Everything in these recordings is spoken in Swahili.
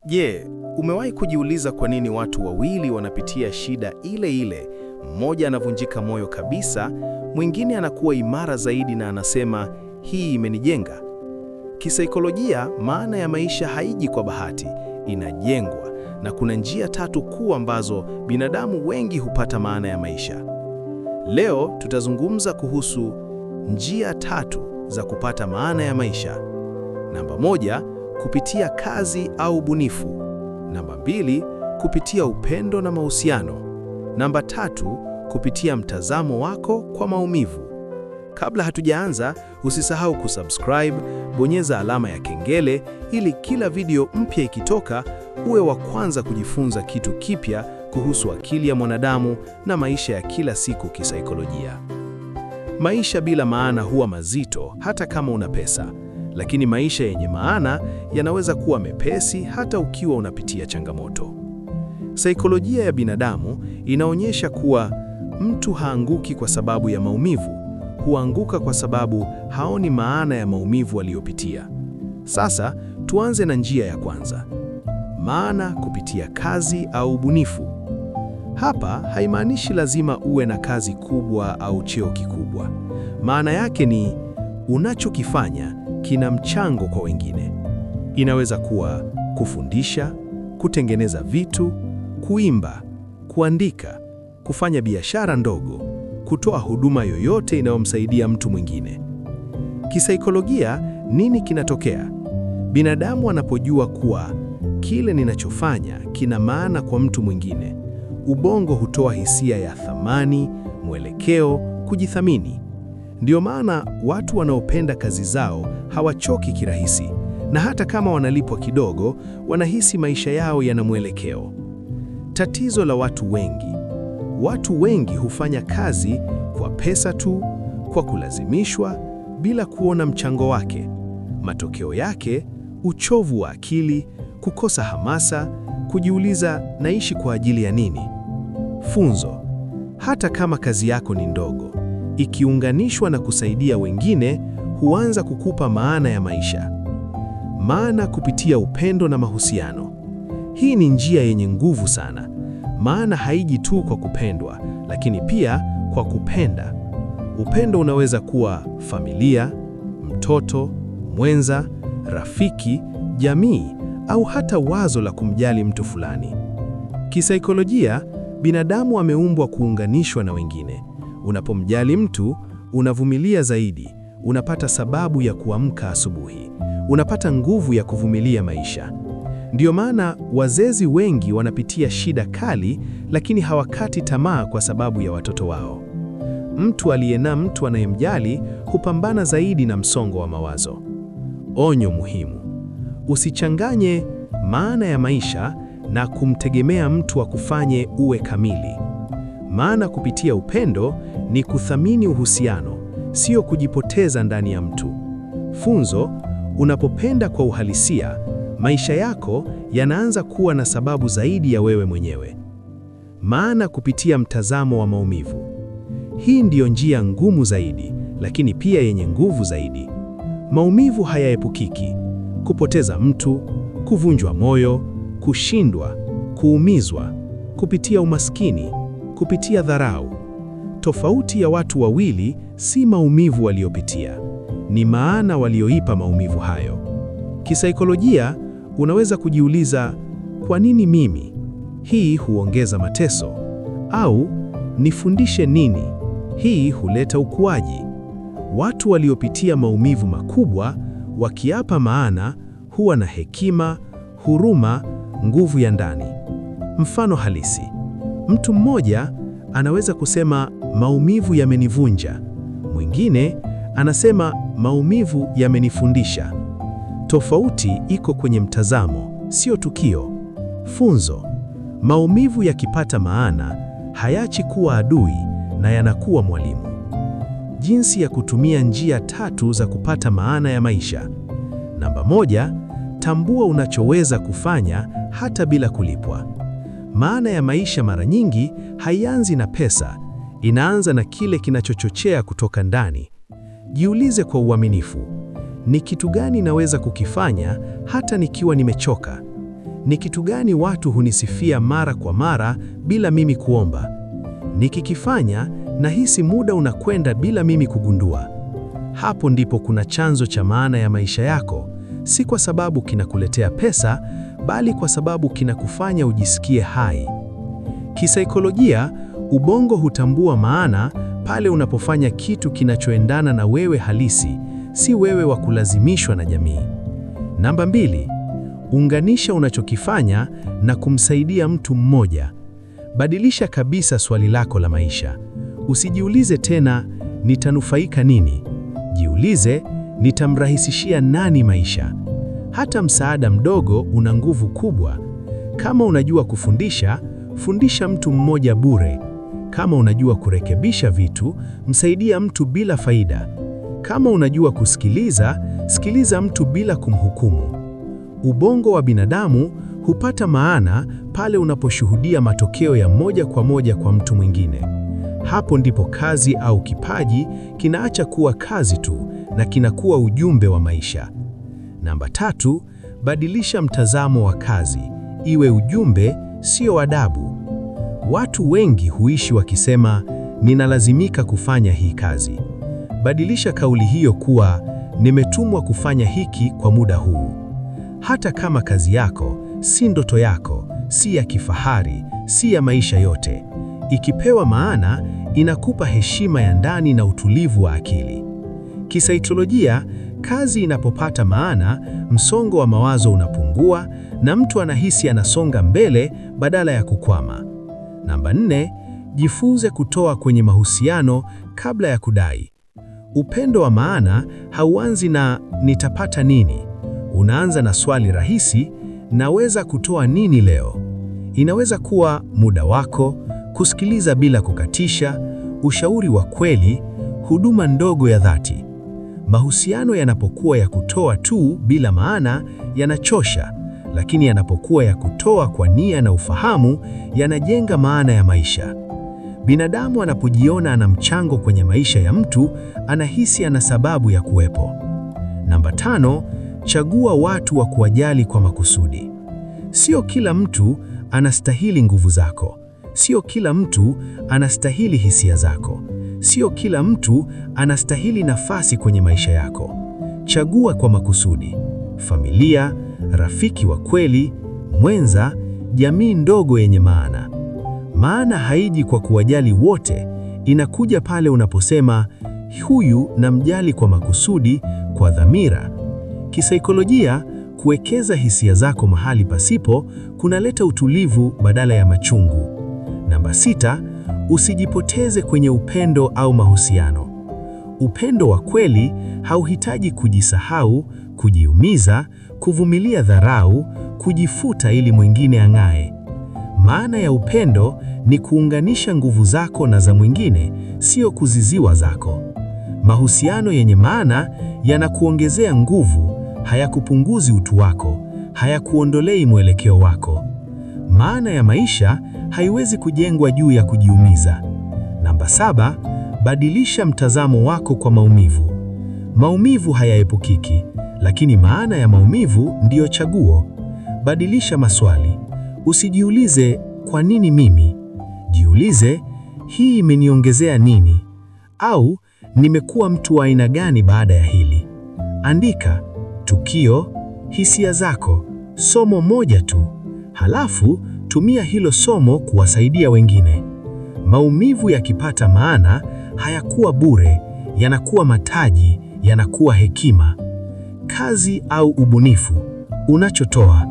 Je, umewahi kujiuliza kwa nini watu wawili wanapitia shida ile ile? Mmoja anavunjika moyo kabisa, mwingine anakuwa imara zaidi na anasema, hii imenijenga. Kisaikolojia, maana ya maisha haiji kwa bahati, inajengwa, na kuna njia tatu kuu ambazo binadamu wengi hupata maana ya maisha. Leo tutazungumza kuhusu njia tatu za kupata maana ya maisha. Namba moja, kupitia kazi au ubunifu. Namba mbili, kupitia upendo na mahusiano. Namba tatu, kupitia mtazamo wako kwa maumivu. Kabla hatujaanza, usisahau kusubscribe, bonyeza alama ya kengele ili kila video mpya ikitoka uwe wa kwanza kujifunza kitu kipya kuhusu akili ya mwanadamu na maisha ya kila siku kisaikolojia. Maisha bila maana huwa mazito hata kama una pesa, lakini maisha yenye maana yanaweza kuwa mepesi hata ukiwa unapitia changamoto. Saikolojia ya binadamu inaonyesha kuwa mtu haanguki kwa sababu ya maumivu, huanguka kwa sababu haoni maana ya maumivu aliyopitia. Sasa tuanze na njia ya kwanza. Maana kupitia kazi au ubunifu. Hapa haimaanishi lazima uwe na kazi kubwa au cheo kikubwa. Maana yake ni unachokifanya kina mchango kwa wengine. Inaweza kuwa kufundisha, kutengeneza vitu, kuimba, kuandika, kufanya biashara ndogo, kutoa huduma yoyote inayomsaidia mtu mwingine. Kisaikolojia, nini kinatokea? Binadamu anapojua kuwa kile ninachofanya kina maana kwa mtu mwingine, ubongo hutoa hisia ya thamani, mwelekeo, kujithamini. Ndio maana watu wanaopenda kazi zao hawachoki kirahisi, na hata kama wanalipwa kidogo, wanahisi maisha yao yana mwelekeo. Tatizo la watu wengi hufanya kazi kwa pesa tu, kwa kulazimishwa, bila kuona mchango wake. Matokeo yake, uchovu wa akili, kukosa hamasa, kujiuliza naishi kwa ajili ya nini? Funzo: hata kama kazi yako ni ndogo, ikiunganishwa na kusaidia wengine, huanza kukupa maana ya maisha. Maana kupitia upendo na mahusiano. Hii ni njia yenye nguvu sana. Maana haiji tu kwa kupendwa, lakini pia kwa kupenda. Upendo unaweza kuwa familia, mtoto, mwenza, rafiki, jamii, au hata wazo la kumjali mtu fulani. Kisaikolojia, binadamu ameumbwa kuunganishwa na wengine. Unapomjali mtu, unavumilia zaidi, unapata sababu ya kuamka asubuhi, unapata nguvu ya kuvumilia maisha. Ndiyo maana wazazi wengi wanapitia shida kali, lakini hawakati tamaa kwa sababu ya watoto wao. Mtu mtu anayemjali hupambana zaidi na msongo wa mawazo. Onyo muhimu: usichanganye maana ya maisha na kumtegemea mtu akufanye uwe kamili. Maana kupitia upendo ni kuthamini uhusiano, sio kujipoteza ndani ya mtu. Funzo: unapopenda kwa uhalisia, maisha yako yanaanza kuwa na sababu zaidi ya wewe mwenyewe. Maana kupitia mtazamo wa maumivu. Hii ndiyo njia ngumu zaidi, lakini pia yenye nguvu zaidi. Maumivu hayaepukiki: kupoteza mtu, kuvunjwa moyo, kushindwa, kuumizwa, kupitia umaskini, kupitia dharau. Tofauti ya watu wawili si maumivu waliopitia, ni maana walioipa maumivu hayo. Kisaikolojia, unaweza kujiuliza, kwa nini mimi? Hii huongeza mateso. Au, nifundishe nini? Hii huleta ukuaji. Watu waliopitia maumivu makubwa, wakiapa maana, huwa na hekima, huruma, nguvu ya ndani. Mfano halisi: mtu mmoja anaweza kusema maumivu yamenivunja, mwingine anasema maumivu yamenifundisha. Tofauti iko kwenye mtazamo, sio tukio. Funzo: maumivu yakipata maana, hayachi kuwa adui na yanakuwa mwalimu. Jinsi ya kutumia njia tatu za kupata maana ya maisha. Namba moja, tambua unachoweza kufanya hata bila kulipwa. Maana ya maisha mara nyingi haianzi na pesa, inaanza na kile kinachochochea kutoka ndani. Jiulize kwa uaminifu, ni kitu gani naweza kukifanya hata nikiwa nimechoka? Ni kitu gani watu hunisifia mara kwa mara bila mimi kuomba? Nikikifanya nahisi muda unakwenda bila mimi kugundua. Hapo ndipo kuna chanzo cha maana ya maisha yako, si kwa sababu kinakuletea pesa, bali kwa sababu kinakufanya ujisikie hai. Kisaikolojia, ubongo hutambua maana pale unapofanya kitu kinachoendana na wewe halisi, si wewe wa kulazimishwa na jamii. Namba 2, unganisha unachokifanya na kumsaidia mtu mmoja. Badilisha kabisa swali lako la maisha. Usijiulize tena nitanufaika nini? Jiulize nitamrahisishia nani maisha? Hata msaada mdogo una nguvu kubwa. Kama unajua kufundisha, fundisha mtu mmoja bure. Kama unajua kurekebisha vitu, msaidia mtu bila faida. Kama unajua kusikiliza, sikiliza mtu bila kumhukumu. Ubongo wa binadamu hupata maana pale unaposhuhudia matokeo ya moja kwa mtu mwingine. Hapo ndipo kazi au kipaji kinaacha kuwa kazi tu na kinakuwa ujumbe wa maisha. Namba 3, badilisha mtazamo wa kazi, iwe ujumbe, sio adabu. Watu wengi huishi wakisema, ninalazimika kufanya hii kazi. Badilisha kauli hiyo kuwa, nimetumwa kufanya hiki kwa muda huu. Hata kama kazi yako si ndoto yako, si ya kifahari, si ya maisha yote, ikipewa maana, inakupa heshima ya ndani na utulivu wa akili. Kisaikolojia, kazi inapopata maana, msongo wa mawazo unapungua na mtu anahisi anasonga mbele badala ya kukwama. Namba 4, jifunze kutoa kwenye mahusiano kabla ya kudai. Upendo wa maana hauanzi na nitapata nini. Unaanza na swali rahisi, naweza kutoa nini leo? Inaweza kuwa muda wako, kusikiliza bila kukatisha, ushauri wa kweli, huduma ndogo ya dhati. Mahusiano yanapokuwa ya kutoa tu bila maana yanachosha, lakini yanapokuwa ya kutoa kwa nia na ufahamu yanajenga maana ya maisha. Binadamu anapojiona ana mchango kwenye maisha ya mtu, anahisi ana sababu ya kuwepo. Namba 5, chagua watu wa kuwajali kwa makusudi. Sio kila mtu anastahili nguvu zako. Sio kila mtu anastahili hisia zako. Sio kila mtu anastahili nafasi kwenye maisha yako. Chagua kwa makusudi. Familia, rafiki wa kweli, mwenza, jamii ndogo yenye maana. Maana haiji kwa kuwajali wote, inakuja pale unaposema, huyu namjali kwa makusudi, kwa dhamira. Kisaikolojia, kuwekeza hisia zako mahali pasipo kunaleta utulivu badala ya machungu. Namba 6, usijipoteze kwenye upendo au mahusiano. Upendo wa kweli hauhitaji kujisahau, kujiumiza, kuvumilia dharau, kujifuta ili mwingine ang'ae. Maana ya upendo ni kuunganisha nguvu zako na za mwingine, sio kuziziwa zako. Mahusiano yenye maana yanakuongezea nguvu, hayakupunguzi utu wako, hayakuondolei mwelekeo wako. Maana ya maisha haiwezi kujengwa juu ya kujiumiza. Namba 7, badilisha mtazamo wako kwa maumivu. Maumivu hayaepukiki, lakini maana ya maumivu ndiyo chaguo. Badilisha maswali. Usijiulize kwa nini mimi? Jiulize, hii imeniongezea nini? Au nimekuwa mtu wa aina gani baada ya hili? Andika tukio, hisia zako, somo moja tu. Halafu tumia hilo somo kuwasaidia wengine. Maumivu yakipata maana hayakuwa bure, yanakuwa mataji, yanakuwa hekima. Kazi au ubunifu unachotoa,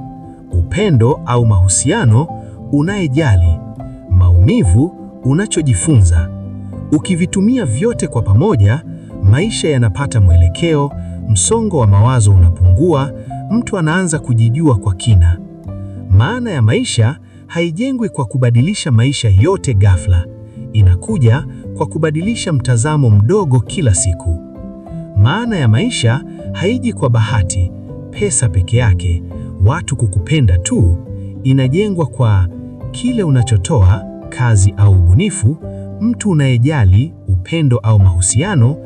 upendo au mahusiano unayejali, maumivu unachojifunza. Ukivitumia vyote kwa pamoja, maisha yanapata mwelekeo, msongo wa mawazo unapungua, mtu anaanza kujijua kwa kina. Maana ya maisha haijengwi kwa kubadilisha maisha yote ghafla. Inakuja kwa kubadilisha mtazamo mdogo kila siku. Maana ya maisha haiji kwa bahati, pesa peke yake, watu kukupenda tu. Inajengwa kwa kile unachotoa, kazi au ubunifu, mtu unayejali, upendo au mahusiano,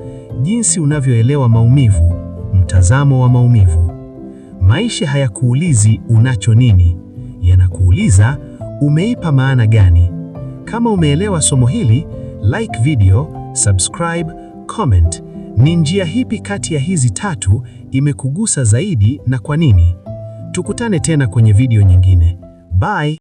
jinsi unavyoelewa maumivu, mtazamo wa maumivu. Maisha hayakuulizi unacho nini, yanakuuliza umeipa maana gani? Kama umeelewa somo hili, like video, subscribe, comment. Ni njia hipi kati ya hizi tatu imekugusa zaidi na kwa nini? Tukutane tena kwenye video nyingine. Bye.